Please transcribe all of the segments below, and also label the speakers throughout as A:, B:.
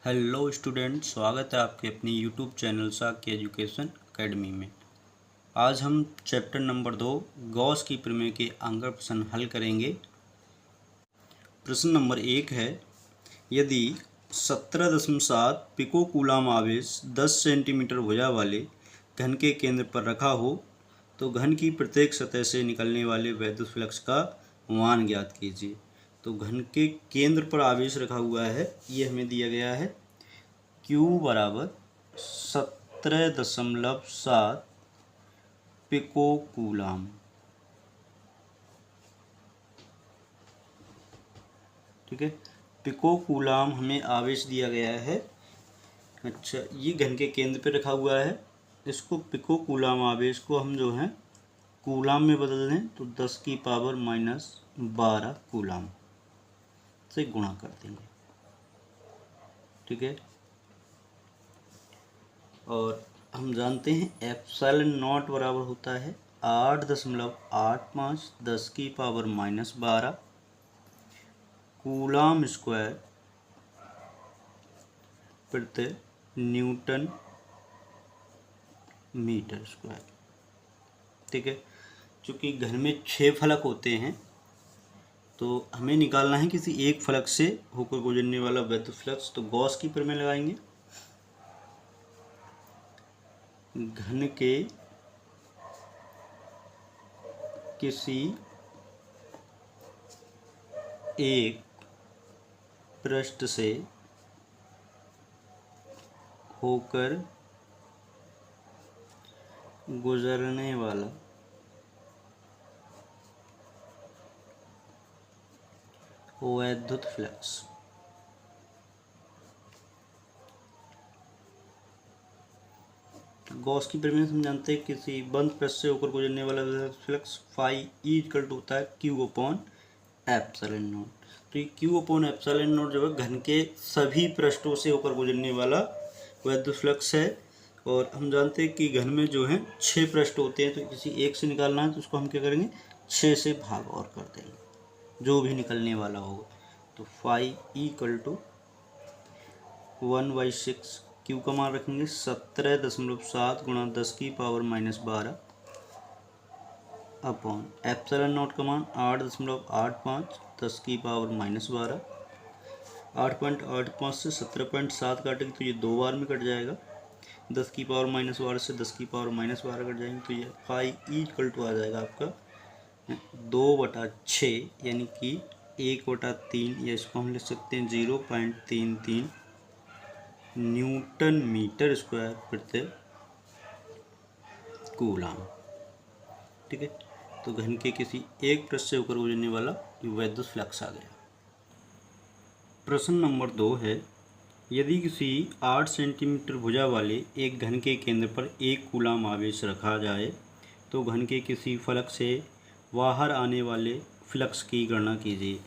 A: Hello student, स्वागत है आपके अपनी YouTube channel Shakya education academy में। आज हम चैप्टर नंबर 2 गॉस की प्रमेय के आंकड़ प्रश्न हल करेंगे। प्रश्न नंबर 1 है, यदि 17.7 पिको कूलाम आवेश 10 सेंटीमीटर भुजा वाले घन के केंद्र पर रखा हो तो घन की प्रत्येक सतह से निकलने वाले वैद्युत फ्लक्स का मान ज्ञात कीजिए। तो घन के केंद्र पर आवेश रखा हुआ है, ये हमें दिया गया है Q बराबर 17.7 पिको कूलाम। ठीक है, पिको कूलाम हमें आवेश दिया गया है। अच्छा, ये घन के केंद्र पे रखा हुआ है। इसको पिको कूलाम आवेश को हम जो है कूलाम में बदल दें तो 10⁻⁻12 कूलाम से गुणा कर देंगे। ठीक है, और हम जानते हैं एप्सिलॉन नॉट बराबर होता है 8.85 10⁻⁻12 कूलाम स्क्वायर प्रति न्यूटन मीटर स्क्वायर। ठीक है, चूँकि घर में 6 फलक होते हैं तो हमें निकालना है किसी एक फलक से होकर गुजरने वाला वैद्युत फ्लक्स। तो गॉस की प्रमेय लगाएंगे। घन के किसी एक पृष्ठ से होकर गुजरने वाला वैद्युत फ्लक्स गॉस की प्रमेय हम जानते हैं किसी बंद पृष्ठ से होकर गुजरने वाला फ्लक्स फाई इक्वल टू होता है Q अपॉन एप्सिलॉन नॉट। तो ये Q अपॉन एप्सिलॉन नॉट जो है घन के सभी पृष्ठों से होकर गुजरने वाला वैद्युत फ्लक्स है। और हम जानते हैं कि घन में जो है 6 पृष्ठ होते हैं, तो किसी एक से निकालना है तो उसको हम क्या करेंगे 6 से भाग और कर देंगे जो भी निकलने वाला होगा। तो फाई इक्वल टू 1/6 Q का मान रखेंगे 17.7 गुणा 10⁻⁻12 अपॉन एप्सिलॉन नॉट का मान 8.85 10⁻⁻12। 8.85 से 17.7 काटेंगे तो ये 2 बार में कट जाएगा। 10⁻⁻12 से 10⁻⁻12 कट जाएंगे तो ये फाई इक्वल टू आ जाएगा आपका 2/6 यानी कि 1/3, या इसको हम लिख सकते हैं 0.33 न्यूटन मीटर स्क्वायर प्रति कूलाम। ठीक है, तो घन के किसी एक पृष्ठ से होकर गुजरने वाला वैद्युत फ्लक्स आ गया। प्रश्न नंबर 2 है, यदि किसी 8 सेंटीमीटर भुजा वाले एक घन के केंद्र पर 1 कूलाम आवेश रखा जाए तो घन के किसी फलक से बाहर आने वाले फ्लक्स की गणना कीजिए।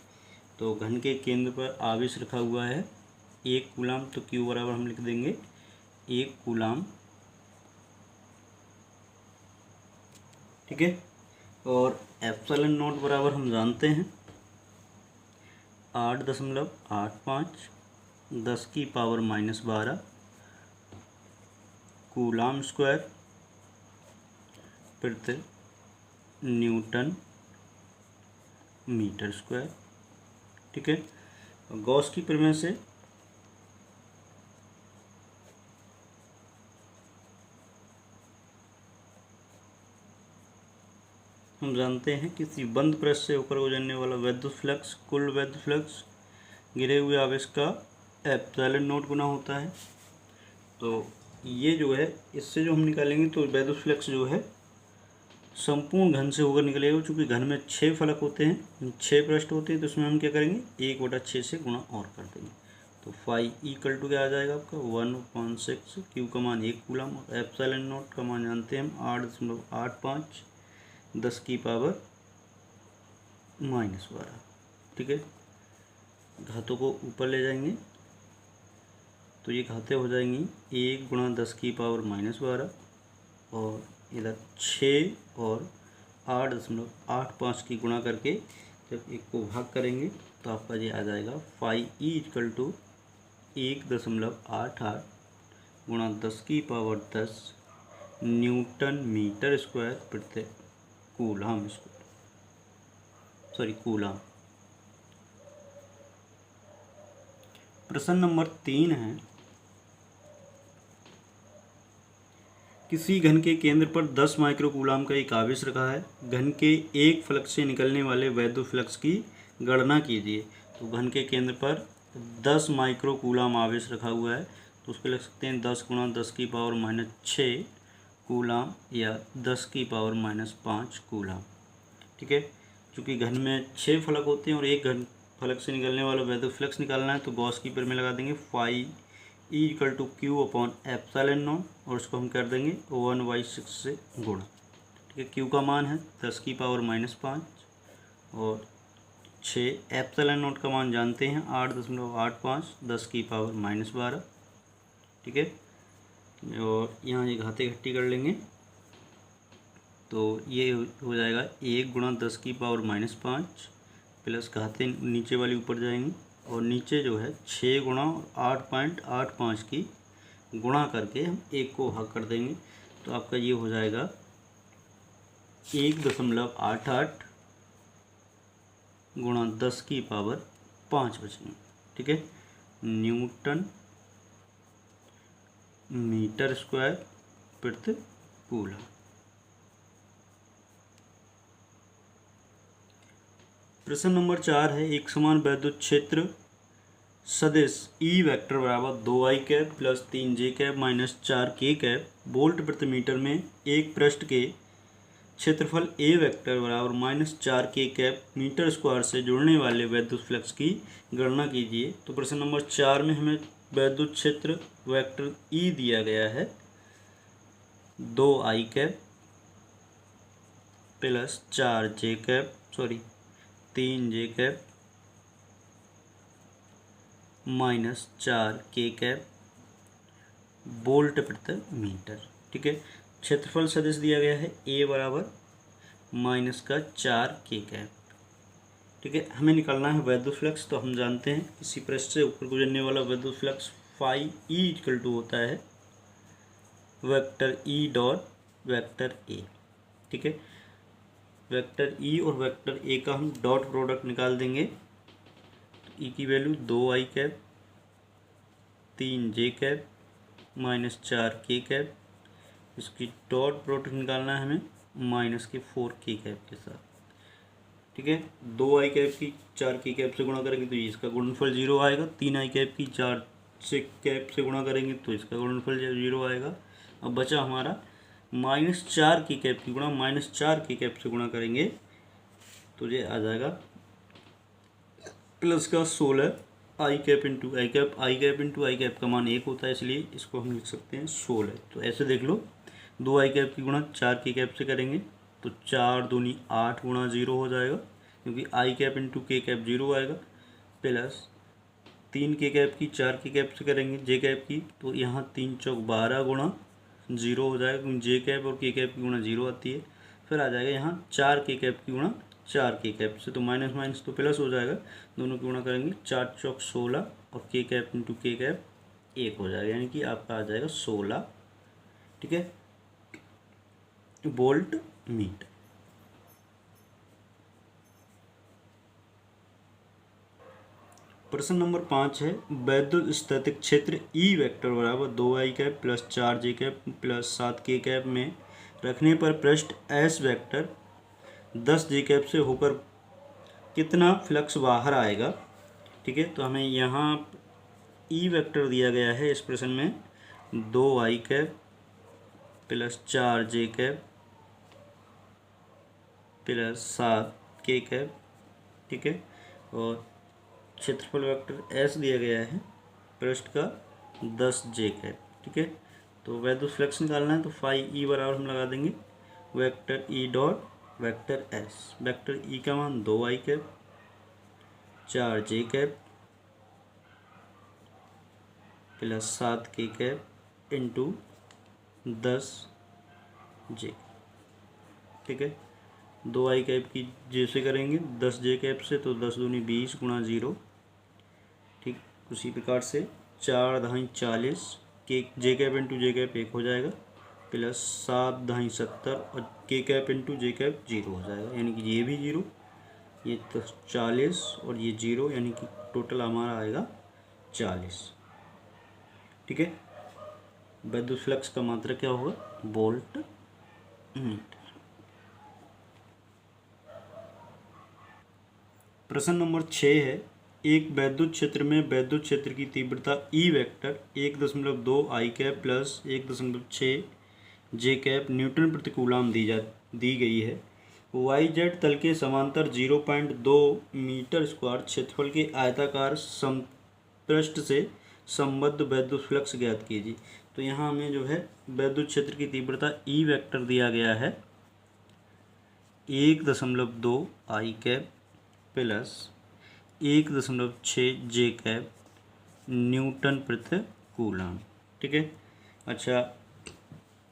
A: तो घन के केंद्र पर आवेश रखा हुआ है 1 कूलाम, तो Q बराबर हम लिख देंगे 1 कूलाम। ठीक है, और एप्सिलॉन नॉट बराबर हम जानते हैं 8.85 10⁻⁻12 कूलाम स्क्वायर प्रति न्यूटन मीटर स्क्वायर। ठीक है, गॉस की प्रमेय से हम जानते हैं किसी बंद पृष्ठ से होकर गुजरने वाला वैद्युत फ्लक्स कुल वैद्युत फ्लक्स गिरे हुए आवेश का एप्सिलॉन नॉट गुना होता है। तो ये जो है इससे जो हम निकालेंगे तो वैद्युत फ्लक्स जो है संपूर्ण घन से होकर निकलेगा। चूँकि घन में 6 फलक होते हैं, 6 पृष्ठ होते हैं, तो उसमें हम क्या करेंगे 1/6 से गुणा और कर देंगे। तो फाई इक्वल टू क्या आ जाएगा आपका 1/6। Q का मान 1 कूलाम और एप्सिलॉन नॉट का मान जानते हैं हम 8.85 10⁻⁻12। ठीक है, घातों को ऊपर ले जाएंगे तो ये घातें हो जाएंगी 1 गुणा 10⁻⁻12 और इधर 6 और 8.85 की गुणा करके जब एक को भाग करेंगे तो आपका ये आ जाएगा फाई ई इक्वल टू 1.88 गुणा 10⁻10 न्यूटन मीटर स्क्वायर प्रति कूलम कूलम। प्रश्न नंबर 3 है, किसी घन के केंद्र पर 10 माइक्रोकूलम का एक आवेश रखा है। घन के एक फ्लक्स से निकलने वाले वैद्युत फ्लक्स की गणना कीजिए। तो घन के केंद्र पर 10 माइक्रोकूलम आवेश रखा हुआ है, तो उसको लिख सकते हैं 10 गुणा 10⁻6 कूलम या 10⁻5 कूलम। ठीक है, क्योंकि घन में 6 फलक होते हैं और एक घन फलक से निकलने वाला वैद्युत फ्लक्स निकालना है, तो गॉस की प्रमेय लगा देंगे फाई E = Q/ε0 और इसको हम कर देंगे 1/6 से गुणा। ठीक है, Q का मान है 10⁻5 और 6 ε0 का मान जानते हैं 8.85 10⁻12। ठीक है, और यहाँ ये घाते घट्टी कर लेंगे तो ये हो जाएगा 1 गुणा 10⁻5 प्लस घाते नीचे वाली ऊपर जाएंगी और नीचे जो है 6 गुणा 8.85 की गुणा करके हम 1 को भाग कर देंगे, तो आपका ये हो जाएगा 1.88 गुणा 10⁻5 बचेंगे। ठीक है, न्यूटन मीटर स्क्वायर प्रति कूलम। प्रश्न नंबर 4 है, एक समान वैद्युत क्षेत्र सदिश E वेक्टर बराबर 2i cap plus 3j cap minus 4k cap volt प्रति मीटर में एक पृष्ठ के क्षेत्रफल A वेक्टर बराबर minus 4k cap metre square से जुड़ने वाले वैद्युत फ्लक्स की गणना कीजिए। तो प्रश्न नंबर 4 में हमें वैद्युत क्षेत्र वेक्टर E दिया गया है 2i cap plus 3j cap minus 4k cap volt प्रति मीटर। ठीक है, क्षेत्रफल सदिश दिया गया है A बराबर माइनस का 4k कैप। ठीक है, हमें निकालना है वैद्युत फ्लक्स, तो हम जानते हैं किसी पृष्ठ से ऊपर गुजरने वाला वैद्युत फ्लक्स फाई E = होता है vector E dot vector A। ठीक है, वेक्टर E और वेक्टर A का हम डॉट प्रोडक्ट निकाल देंगे। तो E की value 2i cap 3j cap minus 4k cap, इसकी डॉट प्रोडक्ट निकालना है हमें माइनस के 4k कैप के साथ। ठीक है, 2i कैप की 4k कैप से गुणा करेंगे तो इसका गुणनफल 0 आएगा। 3i कैप की 4 से कैप से गुणा करेंगे तो इसका गुणनफल 0 आएगा। अब बचा हमारा माइनस 4k कैप की गुणा माइनस 4k कैप से गुणा करेंगे तो ये आ जाएगा प्लस का 16 i cap into I cap. I cap into I cap का मान 1 होता है, इसलिए इसको हम लिख सकते हैं 16। तो ऐसे देख लो, 2i कैप की गुणा 4k कैप से करेंगे तो 4 दूनी 8 गुणा 0 हो जाएगा, क्योंकि आई कैप इंटू k कैप 0 आएगा। प्लस 3k कैप की 4k कैप से करेंगे जे कैप की, तो यहाँ 3 चौक 12 गुणा 0 हो जाएगा, क्योंकि जे कैप और k कैप की गुणा 0 आती है। फिर आ जाएगा यहाँ 4k कैप की गुणा 4k कैप से, तो माइनस माइनस तो प्लस हो जाएगा, दोनों की गुणा करेंगे 4 चौक 16 और k cap into k cap 1 हो जाएगा, यानी कि आपका आ जाएगा 16। ठीक है, वोल्ट मीटर। प्रश्न नंबर 5 है, वैद्युत स्थैतिक क्षेत्र E वेक्टर बराबर 2i cap plus 4j cap plus 7k cap में रखने पर पृष्ठ S वेक्टर 10j कैप से होकर कितना फ्लक्स बाहर आएगा। ठीक है, तो हमें यहाँ E वेक्टर दिया गया है इस प्रश्न में 2i cap plus 4j cap plus 7k cap. ठीक है, और क्षेत्रफल वेक्टर S दिया गया है पृष्ठ का 10j कैप। ठीक है, तो वैद्युत फ्लक्स निकालना है तो फाई E बराबर हम लगा देंगे vector E dot vector S। Vector E का मान 2i cap 4j cap plus 7k cap into 10j। ठीक है, 2i कैप की j से करेंगे 10j कैप से, तो 10 दूनी 20 गुणा 0। ठीक, उसी प्रकार से 4 धाई 40 के जे कैप इंटू जे कैप 1 हो जाएगा, प्लस 7 धाई 70 और के कैप इंटू जे कैप 0 हो जाएगा, यानी कि ये भी 0, ये तो 40 और ये 0, यानी कि टोटल हमारा आएगा 40। ठीक है, विद्युत फ्लक्स का मात्रा क्या होगा, वोल्ट मीटर। प्रश्न नंबर 6 है, एक वैद्युत क्षेत्र में वैद्युत क्षेत्र की तीव्रता E vector 1.2 i cap plus 1.6 j cap Newton प्रति कूलम दी गई है। वाई जेड तल के समांतर 0.2 मीटर स्क्वायर क्षेत्रफल के आयताकार समपृष्ठ से संबद्ध वैद्युत फ्लक्स ज्ञात कीजिए। तो यहाँ हमें जो है वैद्युत क्षेत्र की तीव्रता ई वेक्टर दिया गया है 1.2 i cap plus 1.6 j cap Newton प्रति कूलम। ठीक है, अच्छा,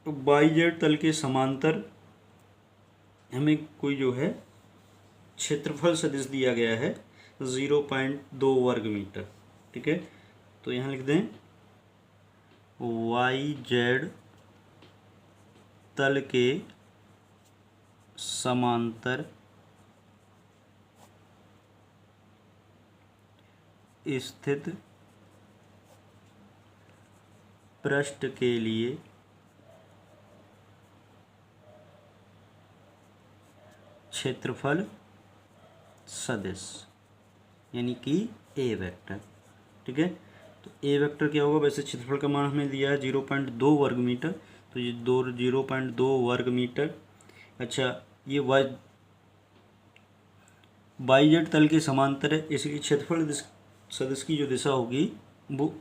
A: तो वाई जेड तल के समांतर हमें कोई जो है क्षेत्रफल सदिश दिया गया है 0.2 वर्ग मीटर। ठीक है, तो यहाँ लिख दें वाई जेड तल के समांतर स्थित पृष्ठ के लिए क्षेत्रफल सदिश, यानी कि ए वेक्टर। ठीक है, तो ए वेक्टर क्या होगा, वैसे क्षेत्रफल का मान हमें दिया है 0.2 वर्ग मीटर, तो ये 0.2 वर्ग मीटर। अच्छा, ये वाई जेड तल के समांतर है, इसलिए क्षेत्रफल सदिश की जो दिशा होगी वो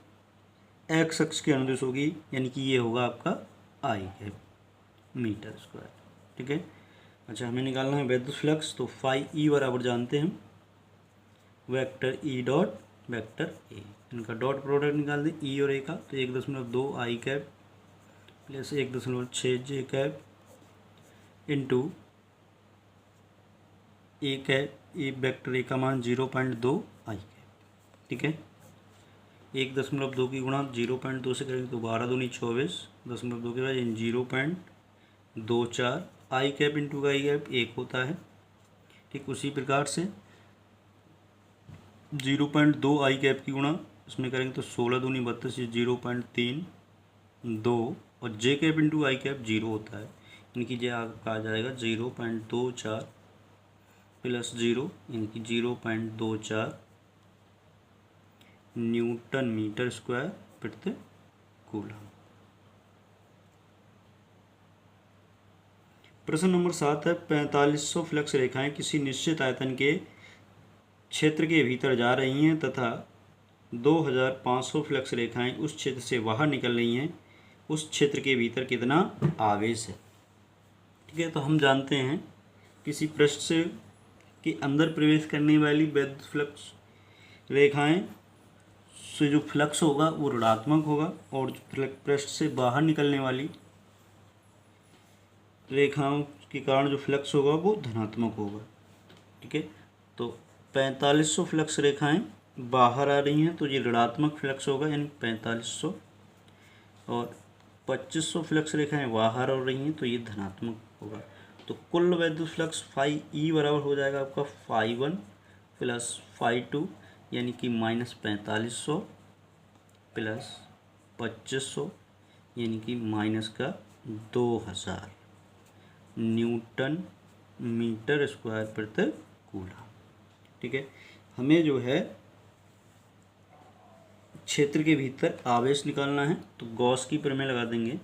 A: एक्स अक्ष के अनुदिश होगी, यानी कि ये होगा आपका आई है मीटर स्क्वायर। ठीक है, अच्छा, हमें निकालना है वैद्युत फ्लक्स, तो फाई ई बराबर जानते हैं हम vector E dot vector A, इनका डॉट प्रोडक्ट निकाल दें ई और ए का, तो 1.2 i cap plus 1.6 j cap into A cap, A vector A का मान 0.2 आई कैप। ठीक है, 1.2 की गुणा 0.2 से करेंगे तो 12 दूनी 24, 0.2 के बाद 0.24 आई कैप इंटू का आई कैप 1 होता है। ठीक, उसी प्रकार से 0.2 आई कैप की गुणा इसमें करेंगे तो 16 दूनी 32, 0.32 और जे कैप इंटू आई कैप 0 होता है, यानी कि जे आपका आ जाएगा 0.24 प्लस 0, यानी कि 0.24 न्यूटन मीटर स्क्वायर प्रति कूलम। प्रश्न नंबर 7 है, 4500 फ्लक्स रेखाएं किसी निश्चित आयतन के क्षेत्र के भीतर जा रही हैं तथा 2500 फ्लक्स रेखाएं उस क्षेत्र से बाहर निकल रही हैं, उस क्षेत्र के भीतर कितना आवेश है। ठीक है, तो हम जानते हैं किसी पृष्ठ से के अंदर प्रवेश करने वाली वैद्युत फ्लक्स रेखाएं से जो फ्लक्स होगा वो ऋणात्मक होगा, और जो पृष्ठ से बाहर निकलने वाली रेखाओं के कारण जो फ्लक्स होगा वो धनात्मक होगा। ठीक है, तो 4500 फ्लक्स रेखाएं बाहर आ रही हैं तो ये ऋणात्मक फ्लक्स होगा, यानी 4500, और 2500 फ्लक्स रेखाएं बाहर आ रही हैं तो ये धनात्मक होगा। तो कुल वैद्युत फ्लक्स फाई ई बराबर हो जाएगा आपका फाई 1 प्लस फाई 2, यानी कि -4500 प्लस 2500, यानी कि माइनस का 2000 न्यूटन मीटर स्क्वायर प्रति कूलम। ठीक है, हमें जो है क्षेत्र के भीतर आवेश निकालना है, तो गॉस की प्रमेय लगा देंगे।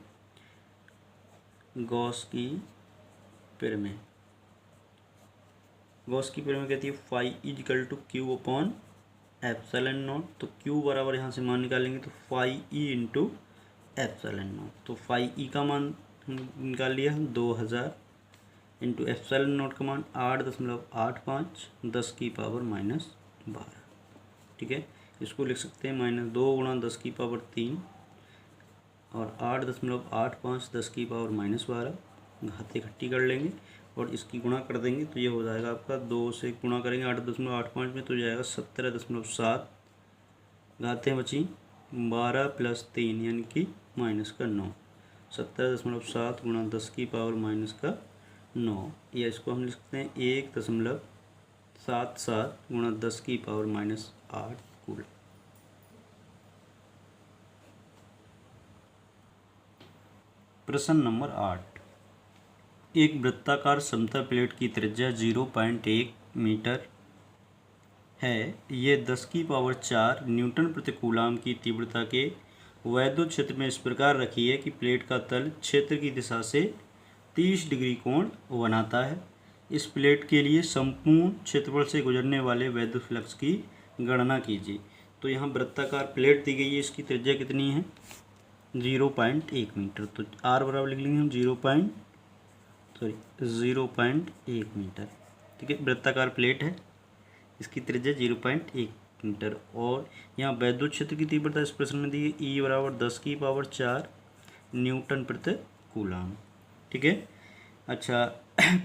A: गॉस की प्रमेय कहती है phi is equal to q upon epsilon naught, तो क्यू बराबर यहाँ से मान निकालेंगे तो phi E into epsilon naught, तो फाई ई का मान निकाल लिया 2000 इंटू एप्सिलॉन नॉट का मान 8.85 10 की पावर -12। ठीक है, इसको लिख सकते हैं -2 गुणा 10 की पावर 3 और 8.85 10 की पावर -12, घाते इकट्ठी कर लेंगे और इसकी गुणा कर देंगे तो ये हो जाएगा आपका 2 से गुणा करेंगे 8.85 में तो जाएगा 17.7, घातें बची 12 + 3 यानी कि -9। 17.7 × 10⁻⁻9, या इसको हम लिख सकते हैं 1.77 × 10⁻⁻8 कूलम। प्रश्न नंबर 8। एक वृत्ताकार समतल प्लेट की त्रिज्या 0.1 मीटर है। ये 10⁴ न्यूटन प्रति कूलाम की तीव्रता के वैद्युत क्षेत्र में इस प्रकार रखी है कि प्लेट का तल क्षेत्र की दिशा से 30 डिग्री कोण बनाता है। इस प्लेट के लिए संपूर्ण क्षेत्रफल से गुजरने वाले वैद्युत फ्लक्स की गणना कीजिए। तो यहाँ वृत्ताकार प्लेट दी गई है, इसकी त्रिज्या कितनी है? 0.1 मीटर। तो आर बराबर लिख लेंगे हम 0.1 मीटर। ठीक है, वृत्ताकार प्लेट है, इसकी त्रिज्या 0.1 मीटर। और यहाँ वैद्युत क्षेत्र की तीव्रता इस प्रश्न में दी है E बराबर 10⁴ न्यूटन प्रति कूलाम। ठीक है। अच्छा,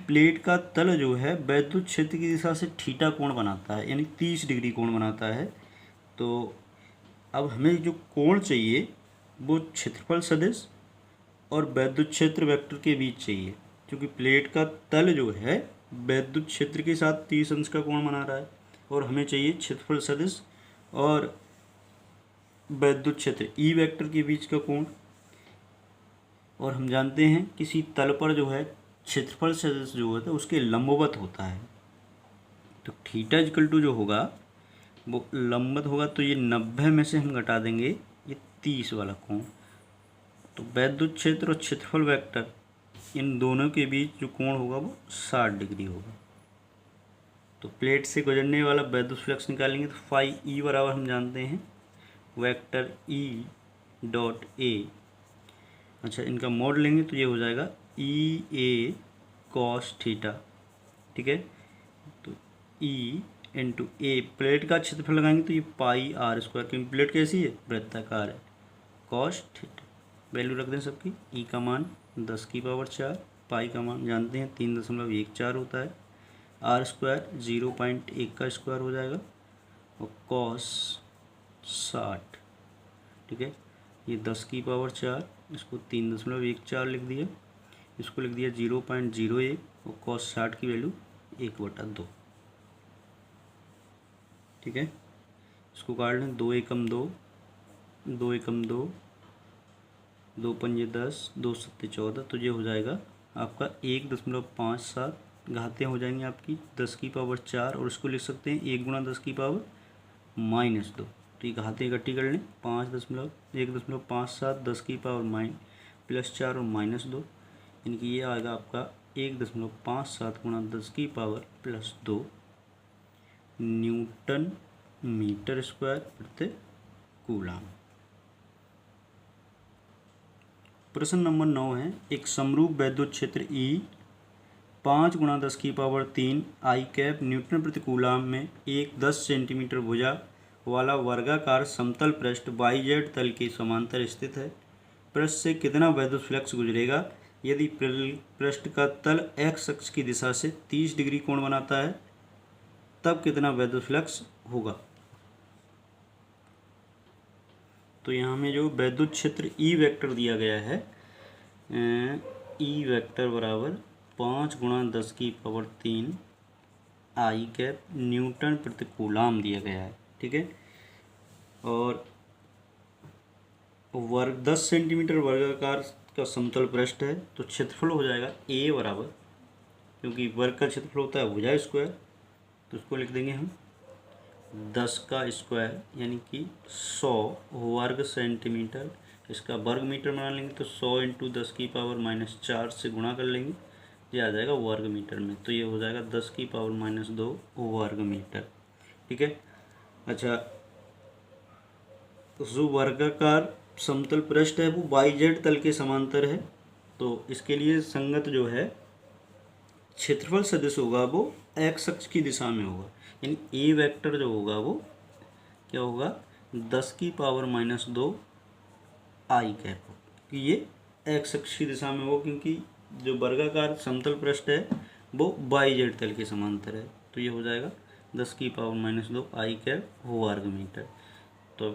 A: प्लेट का तल जो है वैद्युत क्षेत्र की दिशा से थीटा कोण बनाता है, यानी 30 डिग्री कोण बनाता है। तो अब हमें जो कोण चाहिए वो क्षेत्रफल सदिश और वैद्युत क्षेत्र वेक्टर के बीच चाहिए, क्योंकि प्लेट का तल जो है वैद्युत क्षेत्र के साथ 30 अंश का कोण बना रहा है, और हमें चाहिए क्षेत्रफल सदिश और वैद्युत क्षेत्र ई वेक्टर के बीच का कोण। और हम जानते हैं किसी तल पर जो है क्षेत्रफल सदिश जो होता है उसके लंबवत होता है। तो थीटा इक्वल टू जो होगा वो लंबवत होगा, तो ये 90 में से हम घटा देंगे ये 30 वाला कोण। तो वैद्युत क्षेत्र और क्षेत्रफल वेक्टर इन दोनों के बीच जो कोण होगा वो 60 डिग्री होगा। तो प्लेट से गुजरने वाला वैद्युत फ्लक्स निकालेंगे तो फाई ई बराबर हम जानते हैं वेक्टर ई डॉट ए। अच्छा, इनका मॉड लेंगे तो ये हो जाएगा ई ए कॉस थीटा। ठीक है, तो ई इंटू ए, प्लेट का क्षेत्रफल लगाएंगे तो ये पाई आर स्क्वायर, क्योंकि प्लेट कैसी है? वृत्ताकार है, कॉस थीटा। वैल्यू रख दें सबकी। ई का मान 10⁴, पाई का मान जानते हैं 3.14 होता है, आर स्क्वायर 0.1 का स्क्वायर हो जाएगा, और कॉस 60। ठीक है, ये 10⁴, इसको 3.14 लिख दिया, इसको लिख दिया 0.01, और कॉस 60 की वैल्यू 1/2। ठीक है, इसको काट लें। 2 एकम 2, 2 एकम 2, 2 पंजे 10, 2 सत्ते 14। तो ये हो जाएगा आपका 1.57, घातें हो जाएंगी आपकी 10⁴, और इसको लिख सकते हैं 1 × 10⁻²। तो ये घातें इकट्ठी कर लें, 1.57 10⁻4 और -2, यानी कि ये आएगा आपका 1.57 × 10⁻² न्यूटन मीटर स्क्वायर प्रति कूलाम। प्रश्न नंबर 9 है, एक समरूप वैद्युत क्षेत्र E 5 × 10⁻³ आई कैप न्यूटन प्रति कूलाम में एक 10 सेंटीमीटर भुजा वाला वर्गाकार समतल पृष्ठ YZ तल के समांतर स्थित है। पृष्ठ से कितना वैद्युत फ्लक्स गुजरेगा यदि पृष्ठ का तल x अक्ष की दिशा से 30 डिग्री कोण बनाता है? तब कितना वैद्युत फ्लक्स होगा? तो यहाँ में जो वैद्युत क्षेत्र ई वेक्टर दिया गया है, ई वेक्टर बराबर 5 × 10⁻³ आई कैप न्यूटन प्रति कूलाम दिया गया है। ठीक है, और वर्ग 10 सेंटीमीटर वर्गाकार का समतल पृष्ठ है, तो क्षेत्रफल हो जाएगा ए बराबर, क्योंकि वर्ग का क्षेत्रफल होता है भुजा स्क्वायर, तो उसको लिख देंगे हम 10 का स्क्वायर, यानी कि 100 वर्ग सेंटीमीटर। इसका वर्ग मीटर बना लेंगे तो 100 × 10⁻⁻4 से गुणा कर लेंगे, ये आ जाएगा वर्ग मीटर में। तो ये हो जाएगा 10⁻⁻2 वर्ग मीटर। ठीक है। अच्छा, जो वर्गाकार समतल पृष्ठ है वो YZ तल के समांतर है, तो इसके लिए संगत जो है क्षेत्रफल सदिश होगा वो x अक्ष की दिशा में होगा, यानी ए वेक्टर जो होगा वो क्या होगा? 10⁻⁻2 आई कैप, कि ये x अक्ष की दिशा में होगा, क्योंकि जो वर्गाकार समतल पृष्ठ है वो YZ तल के समांतर है। तो ये हो जाएगा 10⁻⁻2 आई कैप वर्ग मीटर। तो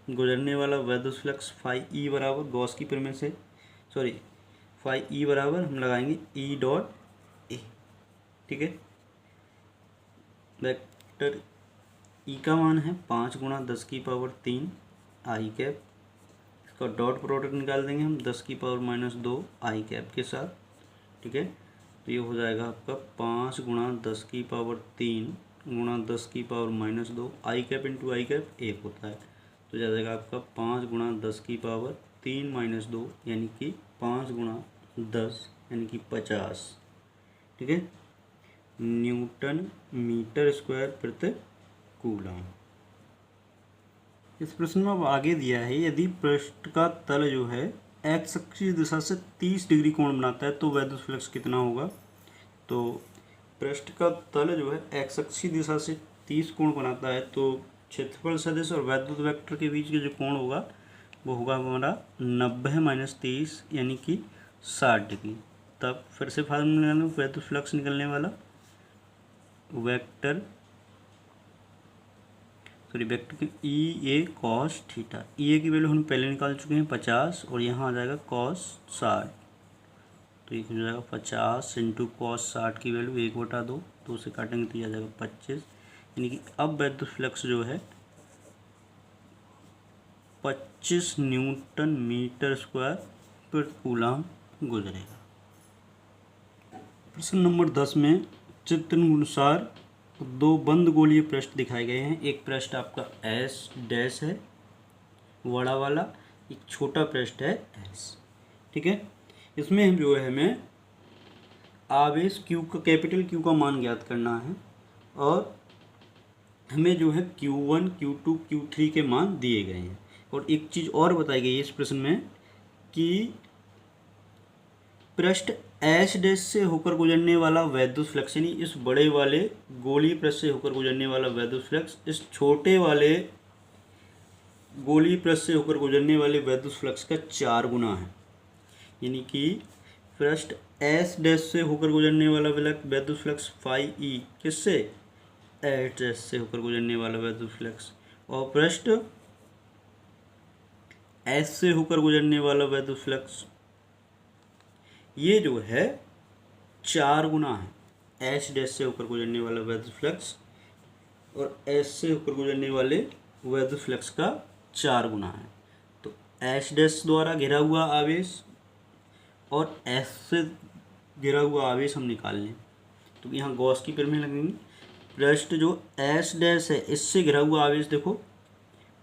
A: गुजरने वाला विद्युत फ्लक्स फाई ई बराबर गॉस की प्रमेय से, सॉरी फाई ई बराबर हम लगाएंगे ई डॉट ए, ठीक है। वेक्टर ई का मान है 5 गुणा 10⁻³ आई कैप, इसका डॉट प्रोडक्ट निकाल देंगे हम 10⁻⁻² आई कैप के साथ, ठीक है। तो ये हो जाएगा आपका 5 गुणा 10⁻³ गुणा 10⁻⁻² आई कैप इंटू आई कैप 1 होता है, तो जाएगा आपका 5 गुणा 10⁻³ - 2 यानी कि 5 गुणा 10 यानी कि 50, ठीक है, न्यूटन मीटर स्क्वायर प्रति कूलम। इस प्रश्न में अब आगे दिया है, यदि पृष्ठ का तल जो है एक्स अक्षीय दिशा से 30 डिग्री कोण बनाता है तो विद्युत फ्लक्स कितना होगा। तो पृष्ठ का तल जो है एक्स अक्षीय दिशा से 30 कोण बनाता है, तो क्षेत्रफल सदिश और वैद्युत वेक्टर के बीच के जो कोण होगा वो होगा हमारा 90 - 30 यानी कि 60 डिग्री। तब फिर से फार्मूला निकालना, वैद्युत फ्लक्स निकलने वाला वेक्टर की ई ए कॉस थीटा, ई ए की वैल्यू हम पहले निकाल चुके हैं 50 और यहाँ आ जाएगा कॉस 60, तो ये हो जाएगा 50 इंटू कॉस 60 की वैल्यू 1/2, तो उसे काटेंगे तो ये आ जाएगा 25, यानी कि अब विद्युत फ्लक्स जो है 25 न्यूटन मीटर स्क्वायर प्रति कूलम गुजरेगा। प्रश्न नंबर 10 में चित्र अनुसार 2 बंद गोलीय पृष्ठ दिखाए गए हैं। एक पृष्ठ आपका एस डैश है बड़ा वाला, एक छोटा पृष्ठ है एस, ठीक है। इसमें हम जो है हमें आवेश क्यू का, कैपिटल क्यू का मान ज्ञात करना है और हमें जो है Q1 Q2 Q3 के मान दिए गए हैं। और एक चीज़ और बताई गई है इस प्रश्न में कि पृष्ठ एस डैश से होकर गुजरने वाला वैद्युत फ्लक्स, यानी इस बड़े वाले गोलीय पृष्ठ से होकर गुजरने वाला वैद्युत फ्लक्स इस छोटे वाले गोलीय पृष्ठ से होकर गुजरने वाले वैद्युत फ्लक्स का 4 गुना है। यानी कि पृष्ठ एस डैश से होकर गुजरने वाला वैद्युत फ्लक्स फाई ई किससे, एस डैश से होकर गुजरने वाला वैद्युत फ्लक्स, और पृष्ठ एस से होकर गुजरने वाला वैद्युत फ्लक्स ये जो है 4 गुना है। एस डैश से होकर गुजरने वाला वैद्युत फ्लक्स और एस से होकर गुजरने वाले वैद्युत फ्लक्स का 4 गुना है। तो एस डैश द्वारा घिरा हुआ आवेश और एस से घिरा हुआ आवेश हम निकाल लें, तो यहाँ गॉस की प्रमेय लगेंगी। पृष्ठ जो एस डैश है इससे घिरा हुआ आवेश देखो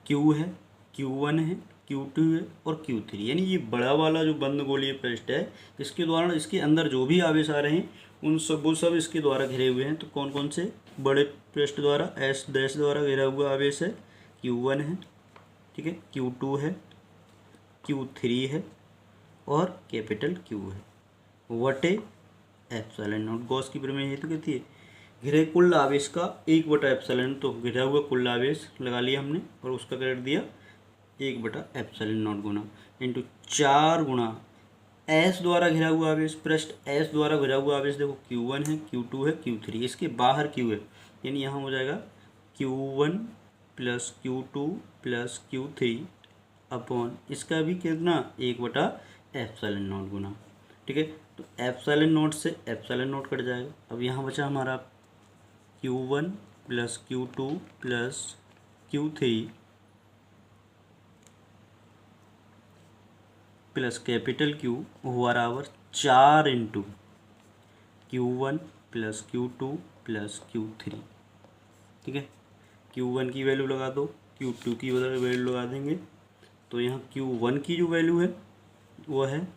A: Q है, Q1 है, Q2 है और Q3, यानी ये बड़ा वाला जो बंद गोलीय पृष्ठ है इसके द्वारा इसके अंदर जो भी आवेश आ रहे हैं उन सब वो सब इसके द्वारा घिरे हुए हैं। तो कौन कौन से बड़े पृष्ठ द्वारा एस डैश द्वारा घिरा हुआ आवेश है, Q1 है, ठीक है, Q2 है, Q3 है और कैपिटल Q है, वटे एप्सिलॉन नॉट। गॉस की प्रमेय हेतु कहती है घिरे कुल आवेश का 1/एप्सिलॉन, तो घिरा हुआ कुल आवेश लगा लिया हमने और उसका कर दिया 1/एप्सिलॉन नॉट गुना इंटू 4 गुना एस द्वारा घिरा हुआ आवेश, पृष्ठ एस द्वारा घिरा हुआ आवेश देखो Q1 है, Q2 है, Q3, इसके बाहर Q है, यानी यहाँ हो जाएगा Q1 + Q2 + Q3 अपॉन इसका भी कितना 1/एप्सिलॉन नॉट गुना, ठीक है। तो एप्सिलॉन नॉट से एप्सिलॉन नॉट कट जाएगा। अब यहाँ बचा हमारा Q1 + Q2 + Q3 plus capital Q बराबर 4 इंटू Q1 + Q2 + Q3, ठीक है। Q1 की वैल्यू लगा दो, Q2 की वैल्यू लगा देंगे, तो यहाँ Q1 की जो वैल्यू है वो है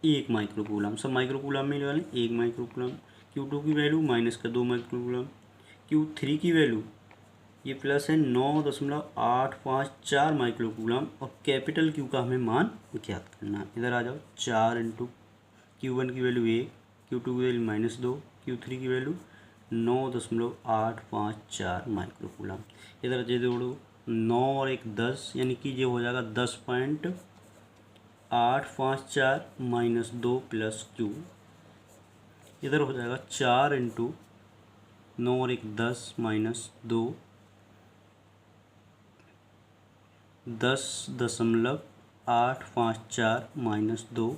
A: 1 माइक्रोकूलम, सब माइक्रोकूलम में लगा लें 1 माइक्रोकूलम। Q2 की वैल्यू -2 माइक्रोकूलम। Q3 की वैल्यू ये प्लस है 9.854 माइक्रोकूलम और कैपिटल Q का हमें मान ज्ञात करना है। इधर आ जाओ 4 इंटू Q1 की वैल्यू 1, Q2 की वैल्यू -2, Q3 की वैल्यू 9.854 माइक्रोकूलम। इधर जे जोड़ो 9 और 1 10, यानी कि ये हो जाएगा 10.854 - 2 + Q। इधर हो जाएगा 4 इंटू 9 और 1 10 - 2, 10.854 -2,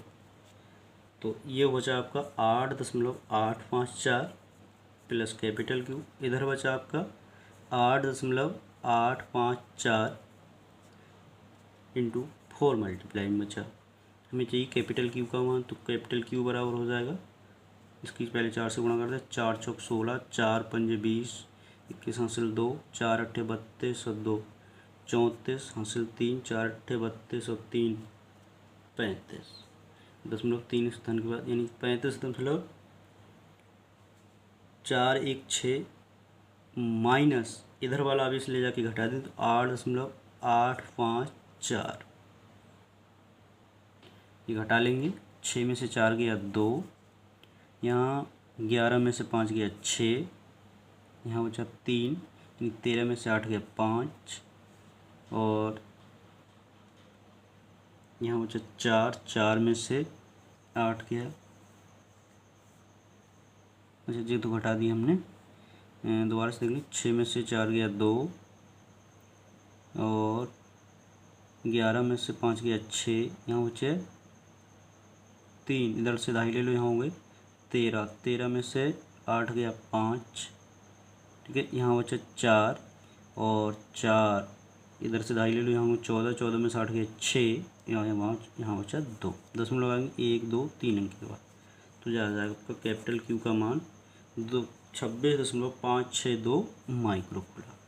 A: तो ये बचा आपका 8.854 प्लस कैपिटल क्यू। इधर बचा आपका 8.854 इंटू 4 मल्टीप्लाई में बचा। हमें चाहिए कैपिटल क्यू का मान, तो कैपिटल क्यू बराबर हो जाएगा, इसकी पहले 4 से गुणा कर दे, 4 चौक 16, 4 पंजे 20, 21 हासिल 2, 4 अट्ठे 32 और 2 34 हासिल 3, 4 अट्ठे 32 और 3 35, 0.3 स्थान के बाद यानी 35.416 माइनस इधर वाला अब इस ले जाके घटा दें तो 8.854, ये घटा लेंगे। 6 में से 4 गया 2, यहाँ 11 में से 5 गया 6, यहाँ बचा 3, 13 में से 8 गया 5 और यहाँ बचा 4, 4 में से 8 गया, अच्छा जी तो घटा दिया हमने, दोबारा से देख लें। 6 में से 4 गया 2 और 11 में से 5 गया 6, यहाँ बचे 3, इधर से दाही ले लो, यहाँ हो गए 13, 13 में से 8 गया 5, ठीक है, यहाँ बचा 4 और 4 इधर से दाही ले लो, यहाँ हो 14, 14 में से 8 गया 6, यहाँ बचा 2, 10 में लगाएंगे 1 2 3 अंक के बाद, तो जा जाएगा आपका कैपिटल क्यू का मान 26.562 माइक्रो कूलम।